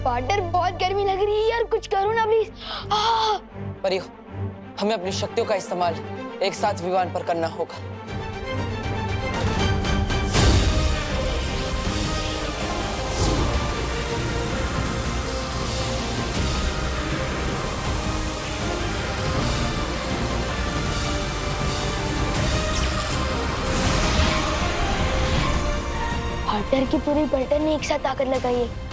Partner बहुत गर्मी लग रही है यार, कुछ करो ना प्लीज। परियो, हमें अपनी शक्तियों का इस्तेमाल एक साथ विमान पर करना होगा। पार्टनर की पूरी पलटन ने एक साथ ताकत लगाई है।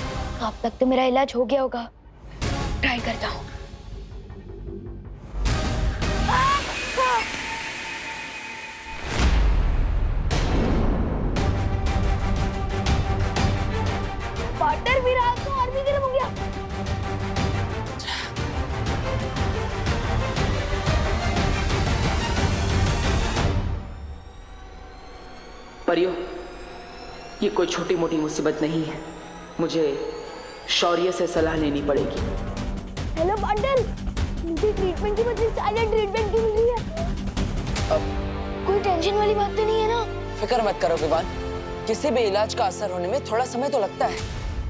अब तक तो मेरा इलाज हो गया होगा, ट्राई करता हूँ। पार्टनर मेरा हाथ तो और भी गर्म हो गया। परियो, ये कोई छोटी मोटी मुसीबत नहीं है, मुझे शौर्य से सलाह लेनी पड़ेगी। हेलो पार्टनर, मुझे ट्रीटमेंट की बदले साइलेंट ट्रीटमेंट की मिल रही है। अब कोई टेंशन वाली बात तो नहीं है ना? फिक्र मत करो विवान, किसी भी इलाज का असर होने में थोड़ा समय तो लगता है,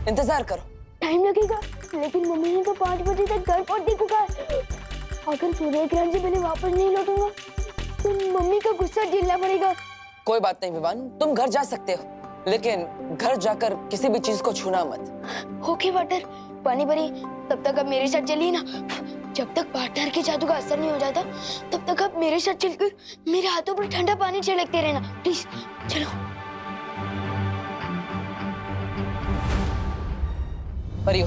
इंतजार करो। टाइम लगेगा, लेकिन मम्मी ने तो 5 बजे तक घर पहुंचने को कहा है। अगर सूर्य ग्रहण से पहले वापस नहीं लौटूंगा तो मम्मी का गुस्सा झेलना पड़ेगा। कोई बात नहीं विवान, तुम घर जा सकते हो, लेकिन घर जाकर किसी भी चीज को छूना मत। ओके पार्टनर, पानी भरी, तब तक आप मेरे साथ चलिए ना। जब तक पार्टनर के जादू का असर नहीं हो जाता तब तक आप मेरे साथ चलकर मेरे हाथों पर ठंडा पानी छिड़कते रहना, प्लीज। चलो। परियो,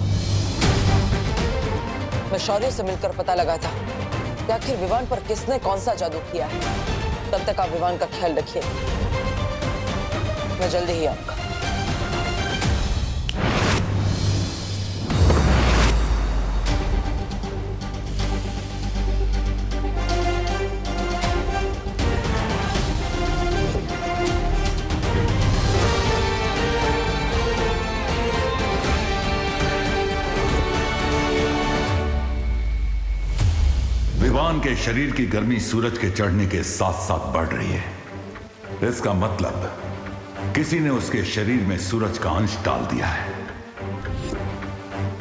मैं शौर्य से मिलकर पता लगा था कि आखिर विवान पर किसने कौन सा जादू किया है। तब तक आप विवान का ख्याल रखिए, मैं जल्दी ही आऊंगा। विवान के शरीर की गर्मी सूरज के चढ़ने के साथ साथ बढ़ रही है। इसका मतलब किसी ने उसके शरीर में सूरज का अंश डाल दिया है।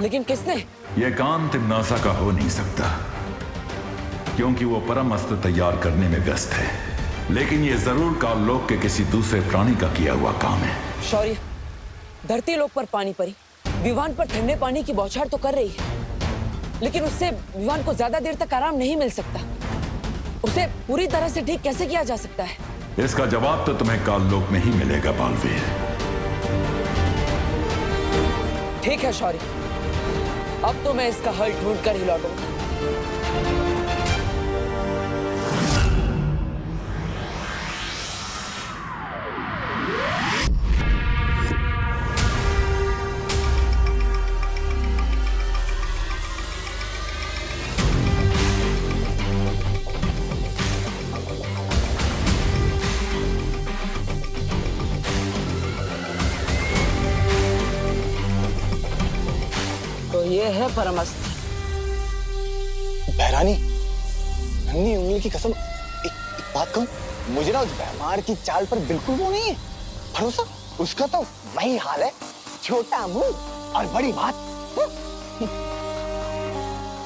लेकिन किसने? यह काम तिम्नासा का हो नहीं सकता, क्योंकि वो परम अस्त्र तैयार करने में व्यस्त है। लेकिन यह जरूर काललोक के किसी दूसरे प्राणी का किया हुआ काम है। शौर्य, धरती लोक पर पानी परी विवान पर ठंडे पानी की बौछार तो कर रही है, लेकिन उससे विवान को ज्यादा देर तक आराम नहीं मिल सकता। उसे पूरी तरह से ठीक कैसे किया जा सकता है? इसका जवाब तो तुम्हें काललोक में ही मिलेगा बालवीर। ठीक है शौर्य, अब तो मैं इसका हल ढूंढ कर ही लौटूंगा। ये है परमस्त्र। बहरानी, नन्ही उंगली की कसम, एक बात कहूं, मुझे ना उस भैमार की चाल पर बिल्कुल वो नहीं है भरोसा। उसका तो वही हाल है, छोटा मुंह और बड़ी बात।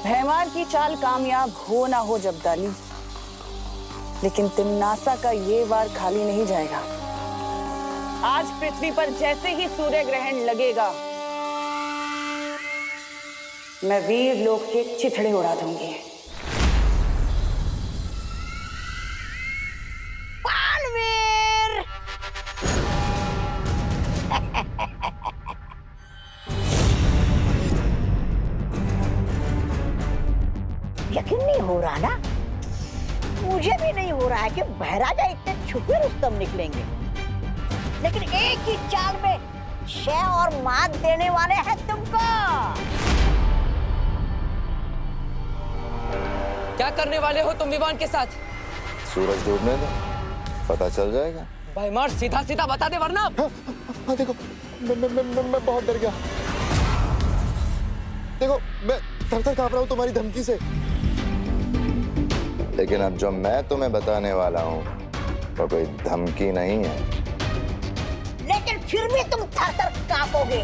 भैमार की चाल कामयाब हो ना हो जब्दाली, लेकिन तिम्नासा का ये वार खाली नहीं जाएगा। आज पृथ्वी पर जैसे ही सूर्य ग्रहण लगेगा, मैं वीर लोक के चिथड़े उड़ा दूंगी। बालवीर! यकीन नहीं हो रहा ना? मुझे भी नहीं हो रहा है कि बहराजा इतने छुपे रुस्तम निकलेंगे, लेकिन एक ही चाल में शय और मात देने वाले हैं तुमको। क्या करने वाले हो तुम विवान के साथ? सूरज डूबने दो, पता चल जाएगा। भैमार, सीधा सीधा बता दे वरना। हाँ, देखो, मैं बहुत डर गया। देखो, मैं थर-थर कांप रहा हूँ तुम्हारी धमकी से। लेकिन अब जो मैं तुम्हें बताने वाला हूँ वो कोई धमकी नहीं है। लेकिन फिर भी तुम थर-थर कांपोगे।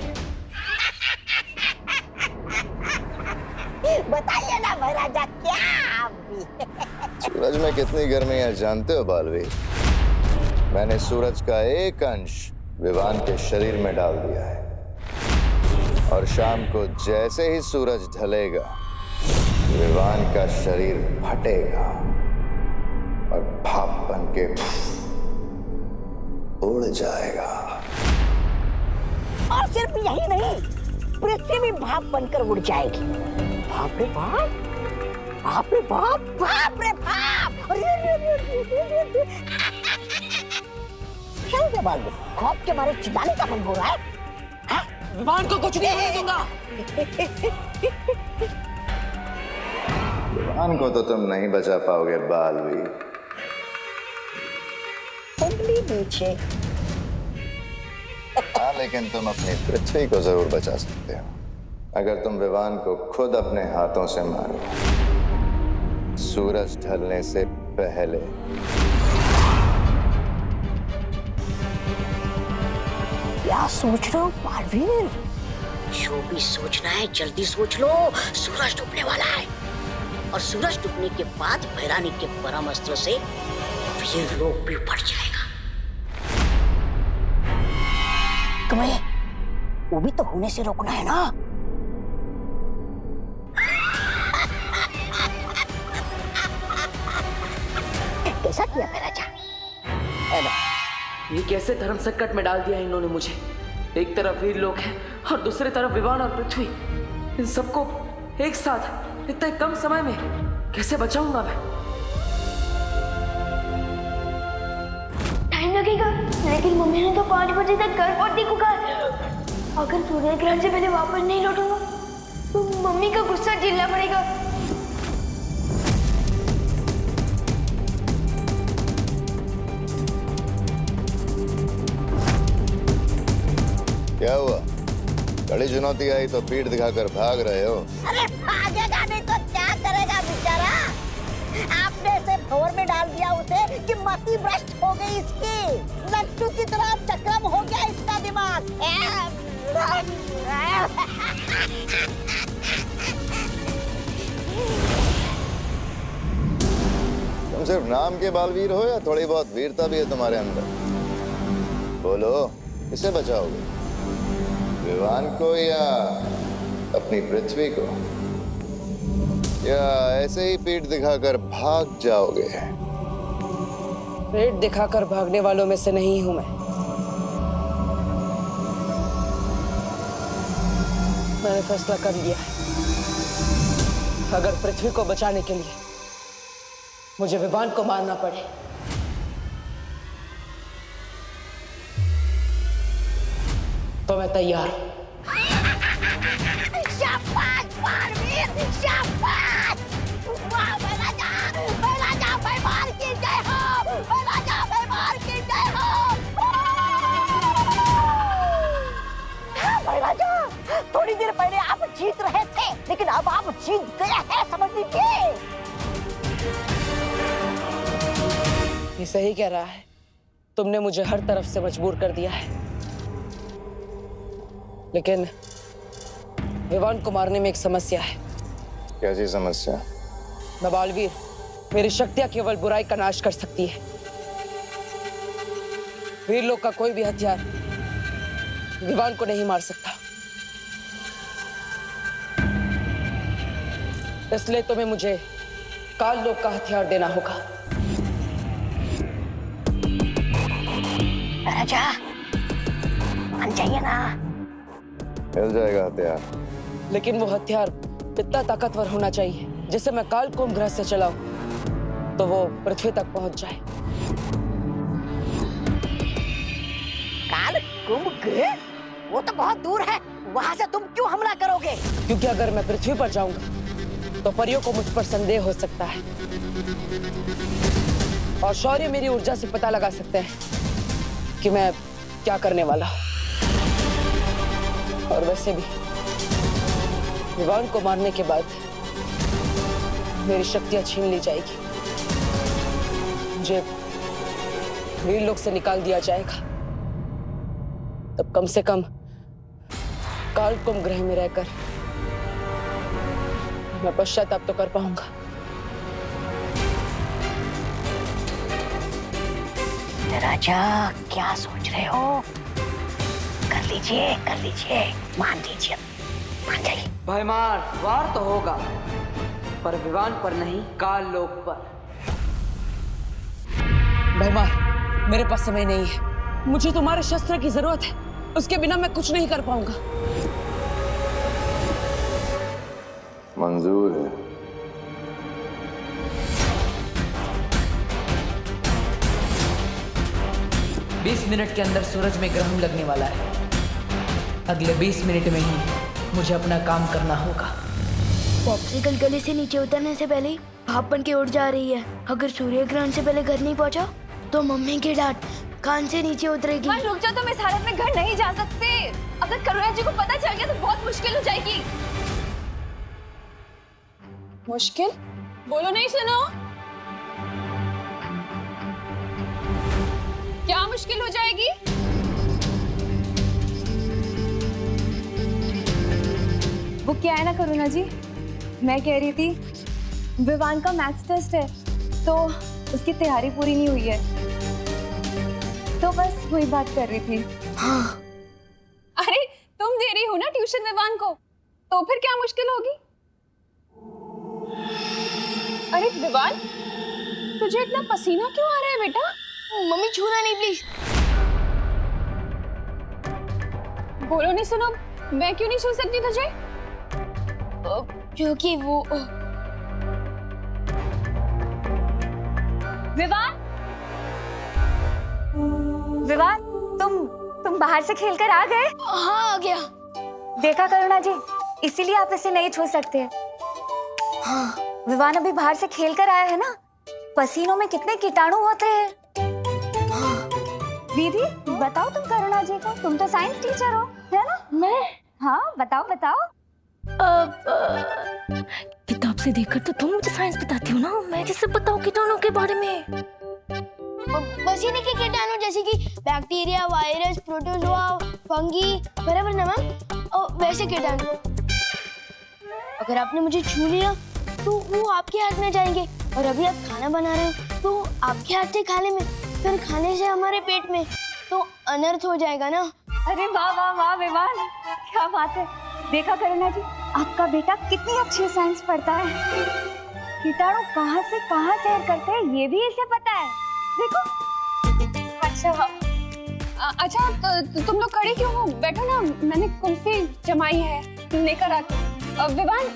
महाराजा क्या आप भी। सूरज में कितनी गर्मी है जानते हो बालवीर? मैंने सूरज का एक अंश विवान के शरीर में डाल दिया है और शाम को जैसे ही सूरज ढलेगा विवान का शरीर फटेगा और भाप बन के उड़ जाएगा। और सिर्फ यही नहीं, पृथ्वी भी भाप बनकर उड़ जाएगी। बाप रे बाप, बाप रे बाप, बाप रे बाप। क्या बात है? खौफ के मारे चिल्लाने का मन हो रहा है? विवान को कुछ नहीं होने दूंगा। विवान को तो तुम नहीं बचा पाओगे बालवीर। उंगली नीचे। हाँ, लेकिन तुम अपनी पृथ्वी को जरूर बचा सकते हो अगर तुम विवान को खुद अपने हाथों से मारो सूरज ढलने से पहले। क्या सोच रहे हो बालवीर? जो भी सोचना है जल्दी सोच लो। सूरज डूबने वाला है और सूरज डूबने के बाद भैरानी के परम अस्त्र से वीर लोक भी बढ़ जाएगा। तुम्हें वो भी तो होने से रोकना है ना। कैसा किया मेरा जा? ये कैसे धर्म संकट में डाल दिया इन्होंने मुझे। एक तरफ वीर लोग हैं और दूसरी तरफ विवान और पृथ्वी। इन सबको एक साथ इतने कम समय में कैसे बचाऊंगा मैं? टाइम लगेगा, लेकिन मम्मी ने तो 5 बजे तक घर पहुंचने को कहा। अगर सूर्य ग्रहण से पहले वापस नहीं लौटूंगा तो मम्मी का गुस्सा झेलना पड़ेगा। क्या हुआ? कड़ी चुनौती आई तो पीठ दिखाकर भाग रहे हो? अरे भागेगा नहीं तो क्या करेगा बेचारा? आपने इसे भंवर में डाल दिया उसे कि मति भ्रष्ट हो गई इसकी। लट्टू की तरह चक्रम हो गया इसका दिमाग। तुम सिर्फ नाम के बालवीर हो या थोड़ी बहुत वीरता भी है तुम्हारे अंदर? बोलो, किसे बचाओगे? विवान को या अपनी पृथ्वी को? या ऐसे ही पीठ दिखाकर भाग जाओगे? पेट दिखाकर भागने वालों में से नहीं हूं मैं। मैंने फैसला कर लिया है। अगर पृथ्वी को बचाने के लिए मुझे विवान को मारना पड़े तो मैं तैयार हूं। शाबाश बालवीर, शाबाश। वाह भैराजा, भैराजा भैमार की जय हो, भैराजा भैमार की जय हो। भैराजा, थोड़ी देर पहले आप जीत रहे थे, लेकिन अब आप जीत गए हैं, समझ लीजिए। ये सही कह रहा है। तुमने मुझे हर तरफ से मजबूर कर दिया है, लेकिन विवान को मारने में एक समस्या है। कैसी समस्या? मैं बालवीर, मेरी शक्तियां केवल बुराई का नाश कर सकती है। वीर लोग का कोई भी हथियार विवान को नहीं मार सकता। इसलिए तुम्हें मुझे काल लोक का हथियार देना होगा। राजा, मान जाइए ना। मिल जाएगा हथियार, लेकिन वो हथियार इतना ताकतवर होना चाहिए जिससे मैं काल कुंभ ग्रह से चलाऊं तो वो पृथ्वी तक पहुंच जाए। काल कुंभ ग्रह? वो तो बहुत दूर है, वहां से तुम क्यों हमला करोगे? क्योंकि अगर मैं पृथ्वी पर जाऊंगा तो परियों को मुझ पर संदेह हो सकता है और शौर्य मेरी ऊर्जा से पता लगा सकते हैं कि मैं क्या करने वाला हूं। और वैसे भी विवान को मारने के बाद मेरी शक्तियां छीन ली जाएगी, मुझे वीर लोक से निकाल दिया जाएगा। तब कम से कम काल कुंभ ग्रह में रहकर मैं पश्चाताप तो कर पाऊंगा। राजा क्या सोच रहे हो? कर लीजिए, मान लीजिए, मान जाइए। भयमार वार तो होगा, पर विवान पर नहीं, काल लोक पर। भयमार, मेरे पास समय नहीं है। मुझे तुम्हारे शस्त्र की जरूरत है, उसके बिना मैं कुछ नहीं कर पाऊंगा। मंजूर है। बीस मिनट के अंदर सूरज में ग्रहण लगने वाला है। अगले 20 मिनट में ही मुझे अपना काम करना होगा। पॉप्सिकल गले से नीचे उतरने से पहले भाप बन के उड़ जा रही है। अगर सूर्य ग्रहण से पहले घर नहीं पहुंचा तो मम्मी की डांट कान से नीचे उतरेगी। मां रुक जाओ, तुम इस हालत में घर नहीं जा सकते। अगर करुणा जी को पता चल गया तो बहुत मुश्किल हो जाएगी। मुश्किल? बोलो नहीं सुनो। क्या मुश्किल हो जाएगी? वो क्या है ना करुणा जी, मैं कह रही थी विवान का मैथ्स टेस्ट है तो उसकी तैयारी पूरी नहीं हुई है, तो बस वही बात कर रही थी। हाँ। अरे तुम दे रही हो ना ट्यूशन विवान को, तो फिर क्या मुश्किल होगी? अरे विवान, तुझे इतना पसीना क्यों आ रहा है बेटा? मम्मी छूना नहीं प्लीज। बोलो नहीं सुनो, मैं क्यों नहीं छू सकती तुझे? क्योंकि वो विवान, विवान, तुम बाहर से खेलकर आ गए? हाँ आ गया। देखा करुणा जी, इसीलिए आप इसे नहीं छू सकते। हाँ। विवान अभी बाहर से खेलकर आया है ना, पसीनों में कितने कीटाणु होते हैं। हाँ। दीदी बताओ तुम करुणा जी को, तुम तो साइंस टीचर हो, है ना? मैं? हाँ बताओ बताओ। किताब से देखकर तो तुम मुझे साइंस बताती हो ना, मैं कैसे बताऊं कीटाणु के बारे में? पसीने के कीटाणु जैसे कि बैक्टीरिया, वायरस, प्रोटोजोआ, फंगी, बराबर ना मैम? और वैसे कीटाणु अगर आपने मुझे छू लिया तो वो आपके हाथ में जाएंगे, और अभी आप खाना बना रहे हो तो आपके हाथ से खाने में, फिर खाने से हमारे पेट में, तो अनर्थ हो जाएगा ना। अरे वाह वाह वाह विवान, क्या बात है। देखा करुणा जी, आपका बेटा कितनी अच्छी साइंस पढ़ता है। कीटाणु कहाँ से कहाँ सैर करते हैं ये भी इसे पता है, देखो। अच्छा तो तुम लोग खड़े क्यों हो? बैठो ना, मैंने कुल्फी जमाई है, लेकर आती। विवान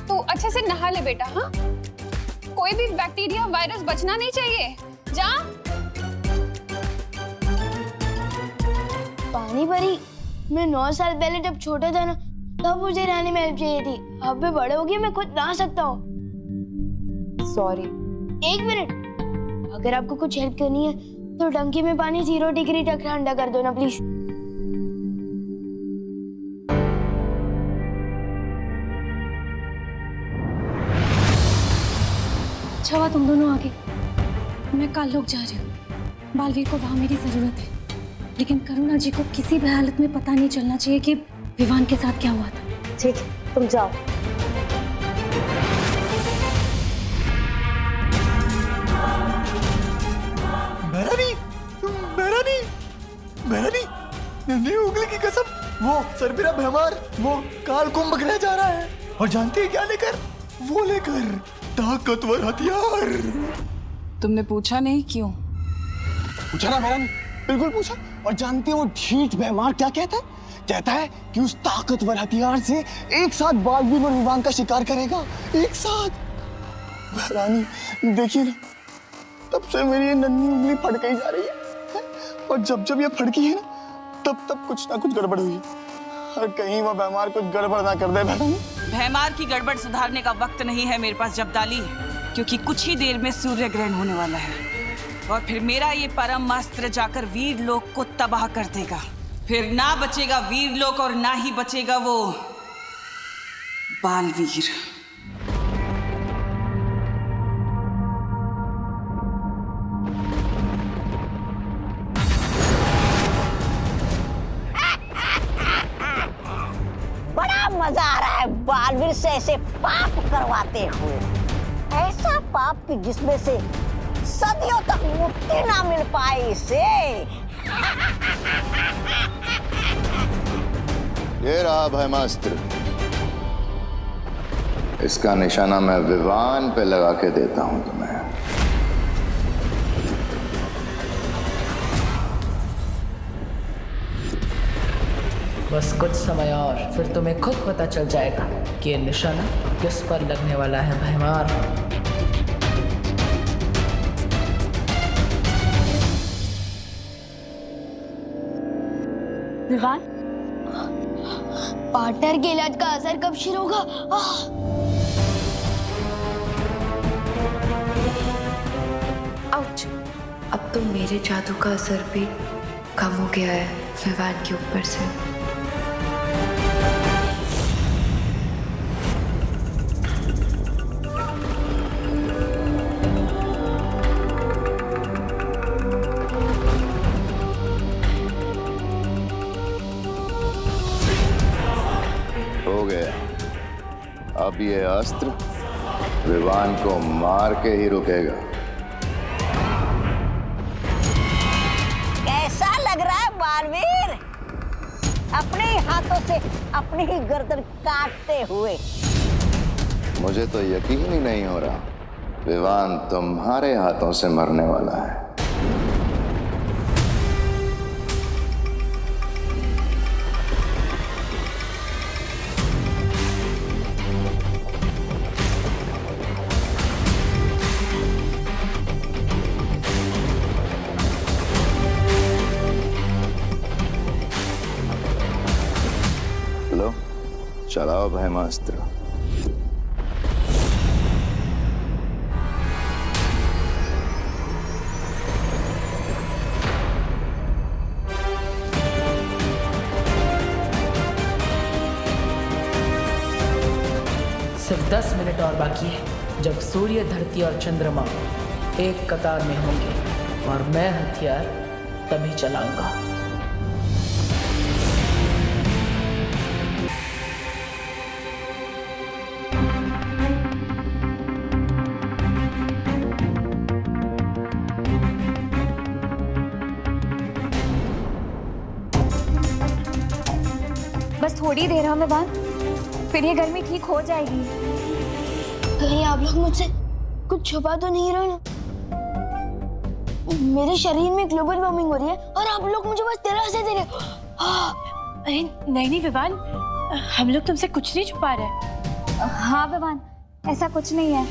तू अच्छे से नहा ले बेटा। हाँ, कोई भी बैक्टीरिया, वायरस बचना नहीं चाहिए। जा। पानी परी, मैं 9 साल पहले जब छोटा था ना, तब मुझे नहाने में हेल्प चाहिए थी। अब मैं बड़े हो गए, मैं खुद नहा सकता हूँ। सॉरी। 1 मिनट, अगर आपको कुछ हेल्प करनी है तो टंकी में पानी 0 डिग्री तक ठंडा कर दो ना प्लीज। अच्छा हुआ तुम दोनों आगे। मैं काल लोग जा रही हूँ, बालवीर को वहाँ मेरी जरूरत है, लेकिन करुणा जी को किसी भी हालत में पता नहीं चलना चाहिए कि विवान के साथ क्या हुआ था। ठीक है, तुम जाओ। भैरानी, नन्ही उंगली की कसम, वो सरबिरा भैमार वो काल को पकड़ा जा रहा है, और जानते हैं क्या लेकर? वो लेकर ताकतवर हथियार। तुमने पूछा नहीं क्यों? पूछा ना भैरानी, बिल्कुल पूछा। और जानते हैं वो ढीठ भैमार क्या कहता है? कहता है कि उस ताकतवर हथियार से एक साथ बालवीर और विवान का शिकार करेगा, एक साथ। भैरानी देखिए ना, तब से मेरी ये नन्ही उंगली फड़कई जा रही है, और जब जब ये फड़की है ना, तब तब कुछ ना कुछ गड़बड़ हुई है। और कहीं वो भैमार कुछ गड़बड़ ना कर दे। भैमार की गड़बड़ सुधारने का वक्त नहीं है मेरे पास जब्दाली, क्योंकि कुछ ही देर में सूर्य ग्रहण होने वाला है, और फिर मेरा ये परम अस्त्र जाकर वीर लोक को तबाह कर देगा। फिर ना बचेगा वीर लोक और ना ही बचेगा वो बालवीर। मजा आ रहा है बालवीर से ऐसे पाप करवाते हुए, ऐसा पाप कि जिसमें से सदियों तक मुक्ति ना मिल पाए इसे। ये रहा ब्रह्मास्त्र, इसका निशाना मैं विवान पे लगा के देता हूं तुम्हें। बस कुछ समय और फिर तुम्हें खुद पता चल जाएगा कि ये निशाना किस पर लगने वाला है भैमार। विवान, पार्टनर के इलाज का असर कब शुरू होगा? आउच! अब तो मेरे जादू का असर भी कम हो गया है विवान के ऊपर से। हो गया। अब ये अस्त्र विवान को मार के ही रुकेगा। कैसा लग रहा है बालवीर? अपने ही हाथों से अपनी ही गर्दन काटते हुए। मुझे तो यकीन ही नहीं हो रहा विवान तुम्हारे हाथों से मरने वाला है। लो, चलाओ ब्रह्मास्त्र। सिर्फ 10 मिनट और बाकी है जब सूर्य, धरती और चंद्रमा एक कतार में होंगे और मैं हथियार तभी चलाऊंगा। बस थोड़ी देर में विवान, फिर ये गर्मी ठीक हो जाएगी। कहीं आप लोग मुझसे कुछ छुपा तो नहीं रहे ना? मेरे शरीर में ग्लोबल वार्मिंग हो रही है और आप लोग मुझे बस दिलासा दे रहे हो। नहीं नहीं विवान, हम लोग तुमसे कुछ नहीं छुपा रहे। हाँ विवान, ऐसा कुछ नहीं है।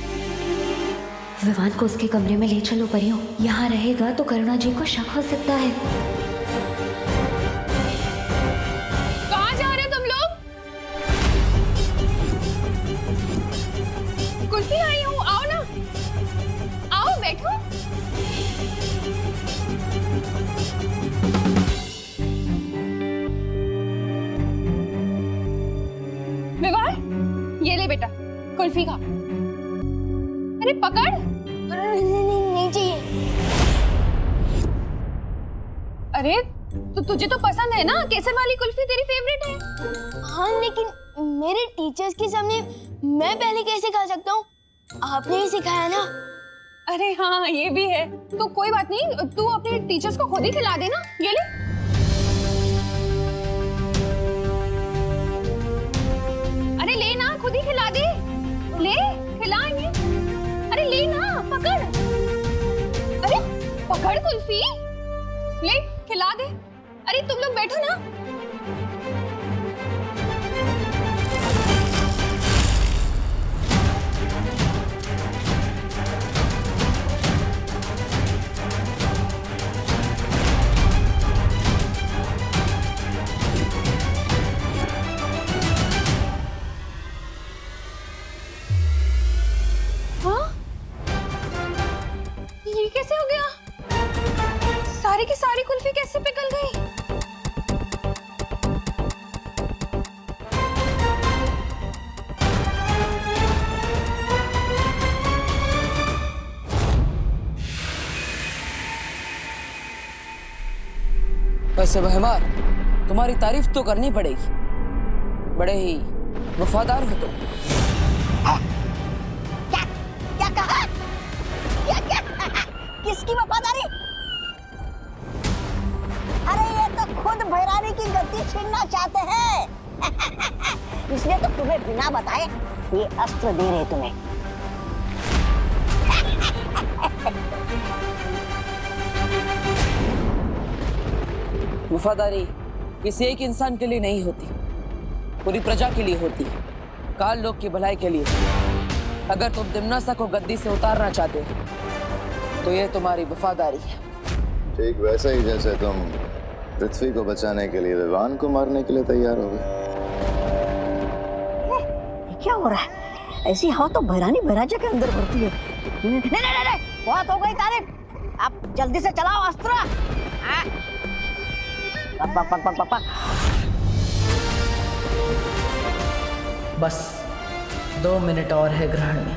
विवान को उसके कमरे में ले चलो परियों। यहाँ रहेगा तो करुणा जी को शक हो सकता है। कहाँ जा रहे तुम लोग? कुल्फी आई हूँ, आओ ना, आओ बैठो। विवान, ये ले बेटा कुल्फी खा। अरे पकड़। नहीं चाहिए। अरे तो तुझे तो पसंद है ना, केसर वाली कुल्फी तेरी फेवरेट है। हाँ लेकिन मेरे टीचर्स के सामने मैं पहले कैसे खा सकता हूँ? आपने ही सिखाया ना। अरे हाँ ये भी है, तो कोई बात नहीं, तू अपने टीचर्स को खुद ही खिला देना। ये ले। अरे ले ना, खुद ही खिला दे। ले, खिलाएंगे। अरे ले ना, पकड़। अरे पकड़ कुल्फी, ले खिला दे। अरे तुम लोग बैठो ना। ये कैसे हो गया? सारी की सारी कुल्फी कैसे पिघल गई? वैसे बहमार, तुम्हारी तारीफ तो करनी पड़ेगी। बड़े ही वफादार हो तुम। क्या क्या कहा? क्या क्या किसकी वफादारी? अरे ये तो खुद भैरानी की गद्दी छीनना चाहते हैं। इसलिए तो तुम्हें बिना बताए ये अस्त्र दे रहे तुम्हें। वफादारी किसी एक इंसान के लिए नहीं होती, पूरी प्रजा के लिए होती है, काल लोक की भलाई के लिए। अगर तुम दिम्नासा को गद्दी से उतारना चाहते हो तो ये तुम्हारी वफादारी है। ठीक वैसा ही जैसे तुम पृथ्वी को बचाने के लिए विवान को मारने के लिए तैयार हो गए। क्या हो रहा है? ऐसी हवा तो भैरानी भैराजा के अंदर भरती है। नहीं नहीं नहीं, बहुत हो गई तारीफ। अब जल्दी से चलाओ अस्त्र। बस 2 मिनट और है ग्रहण में।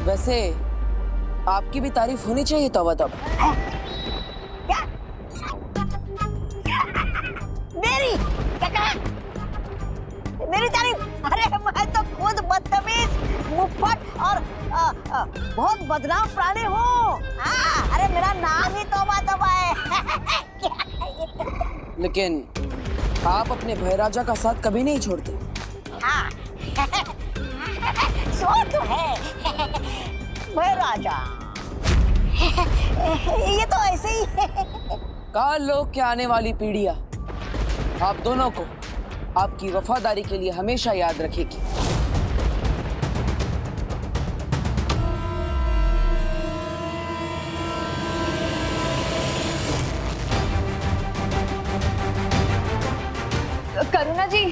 वैसे आपकी भी तारीफ होनी चाहिए तब। क्या? मेरी क्या कहा? मेरी तारीफ? अरे मैं तो खुद बदतमीज, मुफ्फट और बहुत बदनाम प्राणी हूँ। अरे मेरा नाम ही तौबा तौबा है। लेकिन आप अपने भैराजा का साथ कभी नहीं छोड़ते। हाँ सो तो है भैराजा। ये तो ऐसे ही है। काल लोक के आने वाली पीढ़ियां आप दोनों को आपकी वफादारी के लिए हमेशा याद रखेगी। करुणा जी,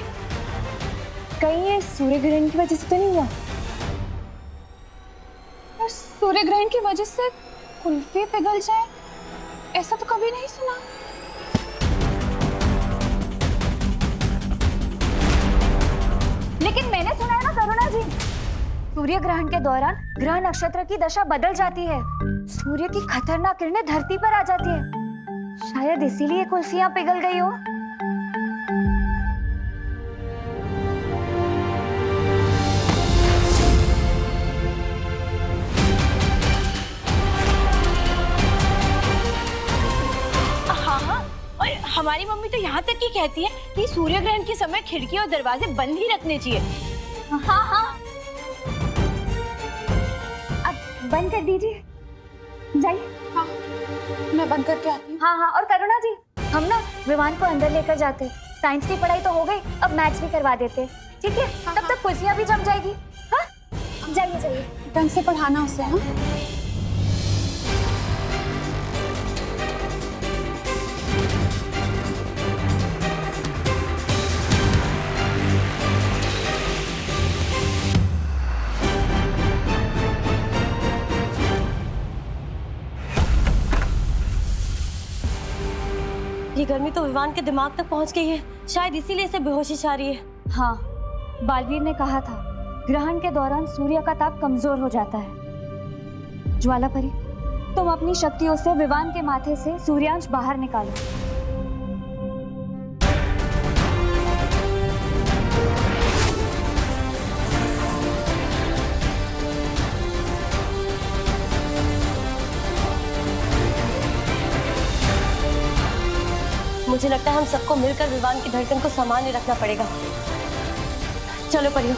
कहीं ये सूर्य ग्रहण की वजह से तो नहीं हुआ? और सूर्य ग्रहण की वजह से कुल्फी पिघल जाए, ऐसा तो कभी नहीं सुना। लेकिन मैंने सुना है ना करुणा जी, सूर्य ग्रहण के दौरान ग्रह नक्षत्र की दशा बदल जाती है, सूर्य की खतरनाक किरणें धरती पर आ जाती है। शायद इसीलिए कुल्फियां पिघल गई हो। हमारी मम्मी तो यहाँ तक ही कहती है कि सूर्य ग्रहण के समय खिड़की और दरवाजे बंद ही रखने चाहिए। हाँ हाँ, अब बंद कर दीजिए, जाइए। हाँ, मैं बंद करके आती हूँ। हाँ हाँ, और करुणा जी, हम ना विमान को अंदर लेकर जाते। साइंस की पढ़ाई तो हो गई, अब मैथ्स भी करवा देते, ठीक है? तब तक कुर्सियाँ भी जम जाएगी। हाँ, जाइए जाइए, ढंग से पढ़ाना उसे। हाँ, ये गर्मी तो विवान के दिमाग तक पहुंच गई है, शायद इसीलिए इसे बेहोशी छा रही है। हाँ, बालवीर ने कहा था ग्रहण के दौरान सूर्य का ताप कमजोर हो जाता है। ज्वालापरी, तुम अपनी शक्तियों से विवान के माथे से सूर्यांश बाहर निकालो। मुझे लगता है हम सबको मिलकर विवान की धड़कन को सामान्य रखना पड़ेगा। चलो परियो।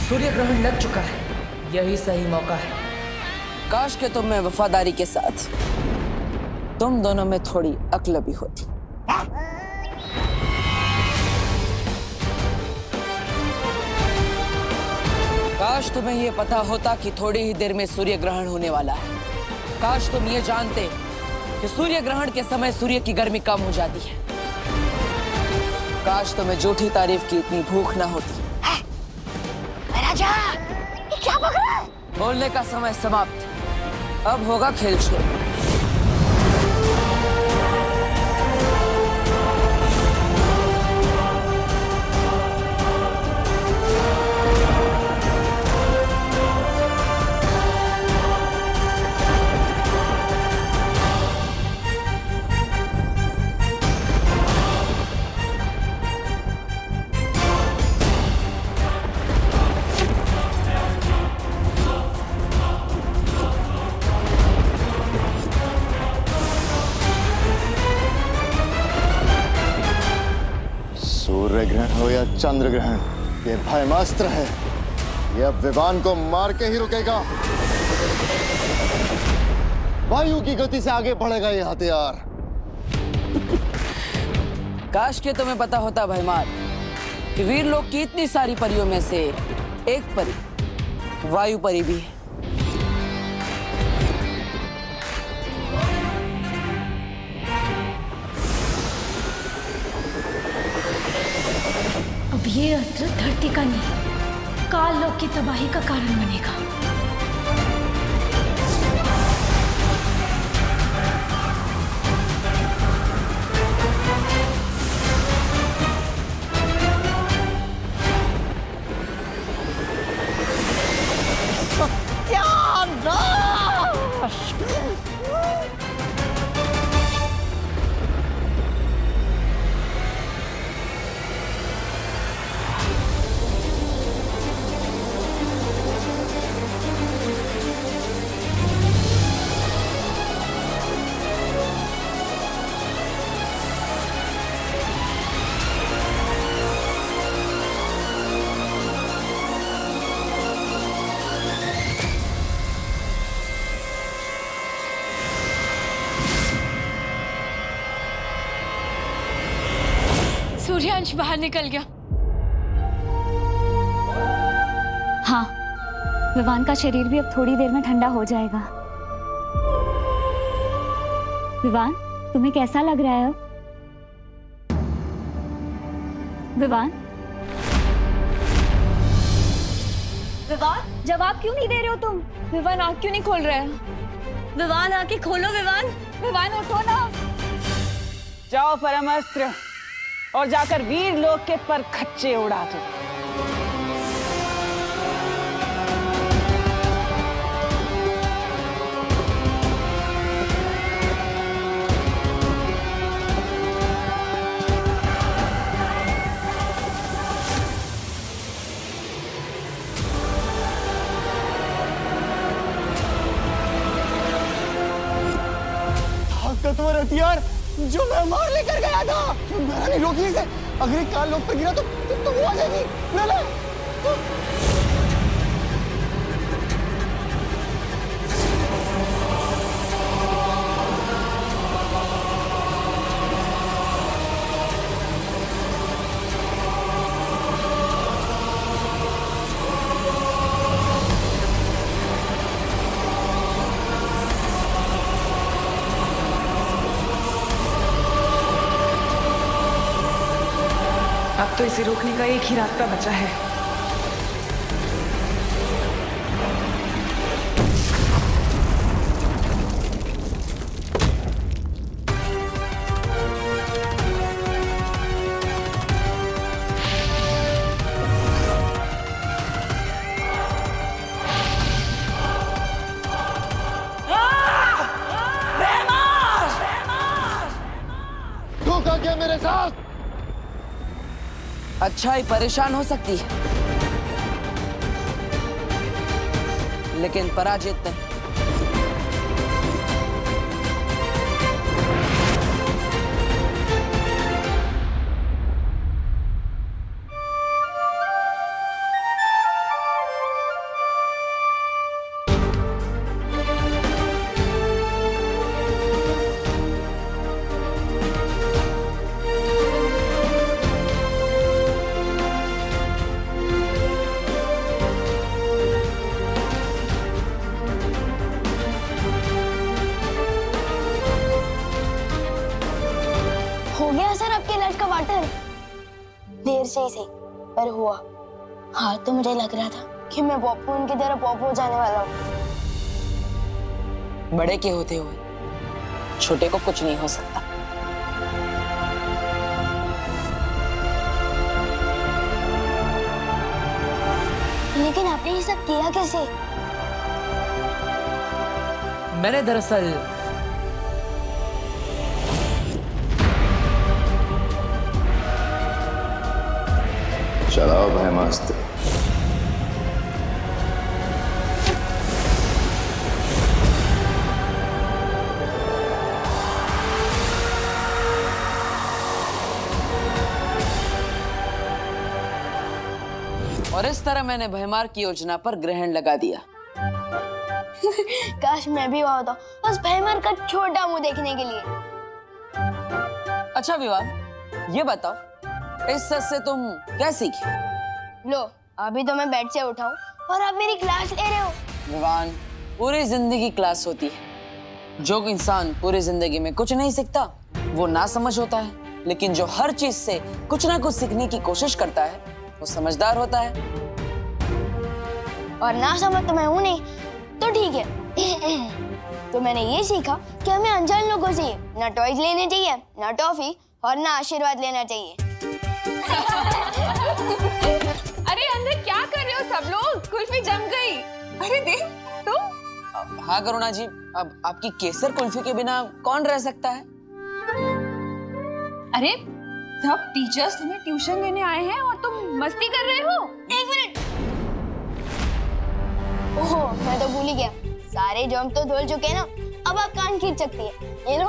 सूर्य ग्रहण लग चुका है, यही सही मौका है। काश के तुम में वफादारी के साथ तुम दोनों में थोड़ी अक्ल भी होती। काश तुम्हें ये पता होता कि थोड़ी ही देर में सूर्य ग्रहण होने वाला है। काश तुम ये जानते कि सूर्य ग्रहण के समय सूर्य की गर्मी कम हो जाती है। काश तुम्हें झूठी तारीफ की इतनी भूख ना होती। राजा, ये क्या बक रहा है? बोलने का समय समाप्त। अब होगा खेल शुरू। सूर्य ग्रहण हो या चंद्र ग्रहण, ये भयमास्त्र है। ये अब विवान को मार के ही रुकेगा। वायु की गति से आगे बढ़ेगा ये हथियार। काश के तुम्हें पता होता भयमार कि वीर लोग की इतनी सारी परियों में से एक परी वायु परी भी है। अब ये अस्त्र धरती का नहीं, काल लोक की तबाही का कारण बनेगा। सूर्यांश बाहर निकल गया। हाँ, विवान का शरीर भी अब थोड़ी देर में ठंडा हो जाएगा। विवान, तुम्हें कैसा लग रहा है? विवान, विवान, जवाब क्यों नहीं दे रहे हो तुम? विवान आँख क्यों नहीं खोल रहे हैं? विवान आँखें खोलो। विवान, विवान उठो ना। जाओ परमास्त्र और जाकर वीर लोग के पर खच्चे उड़ा दो। ताकतवर हथियार जो मैं मार लेकर गया था, मैंने नहीं रोकी इसे। अगर ये काल लोक पर गिरा तो वो आ जाएगी। ले ले। अब तो इसे रोकने का एक ही रास्ता बचा है। धोखा किया मेरे साथ। अच्छाई परेशान हो सकती है, लेकिन पराजित नहीं। हो गया सर आपके इलाज का वाटर? देर से ही सही, पर हुआ। हाँ, तो मुझे लग रहा था कि मैं पॉपकॉर्न की तरह पॉप हो जाने वाला हूँ। बड़े के होते हुए छोटे को कुछ नहीं हो सकता। लेकिन आपने ये सब किया कैसे? मैंने दरअसल चलाओ भयमास्त्र। और इस तरह मैंने भयमार की योजना पर ग्रहण लगा दिया। काश मैं भी वहां होता, बस भयमार का छोटा मुंह देखने के लिए। अच्छा विवान, ये बताओ इस सच से तुम क्या सीखे? लो, अभी तो मैं बेड से उठाऊं और आप मेरी क्लास ले रहे हो। विवान, पूरी जिंदगी क्लास होती है। जो इंसान पूरी जिंदगी में कुछ नहीं सीखता वो ना समझ होता है, लेकिन जो हर चीज से कुछ ना कुछ सीखने की कोशिश करता है वो समझदार होता है। और ना समझ तो मैं हूं नहीं, तो ठीक है। तो मैंने ये सीखा कि हमें अनजान लोगों से ना टॉयज लेने चाहिए, ना टॉफी, और ना आशीर्वाद लेना चाहिए। अरे अंदर क्या कर रहे हो सब लोग? कुल्फी जम गई। अरे देख तुम। हाँ करुणा जी, अब आपकी केसर कुल्फी के बिना कौन रह सकता है? अरे सब टीचर्स तुम्हें ट्यूशन देने आए हैं और तुम मस्ती कर रहे हो। एक मिनट। ओह, मैं तो भूल ही गया। सारे जर्म तो धुल चुके हैं ना, अब आप कान खींच सकती है। ये लो।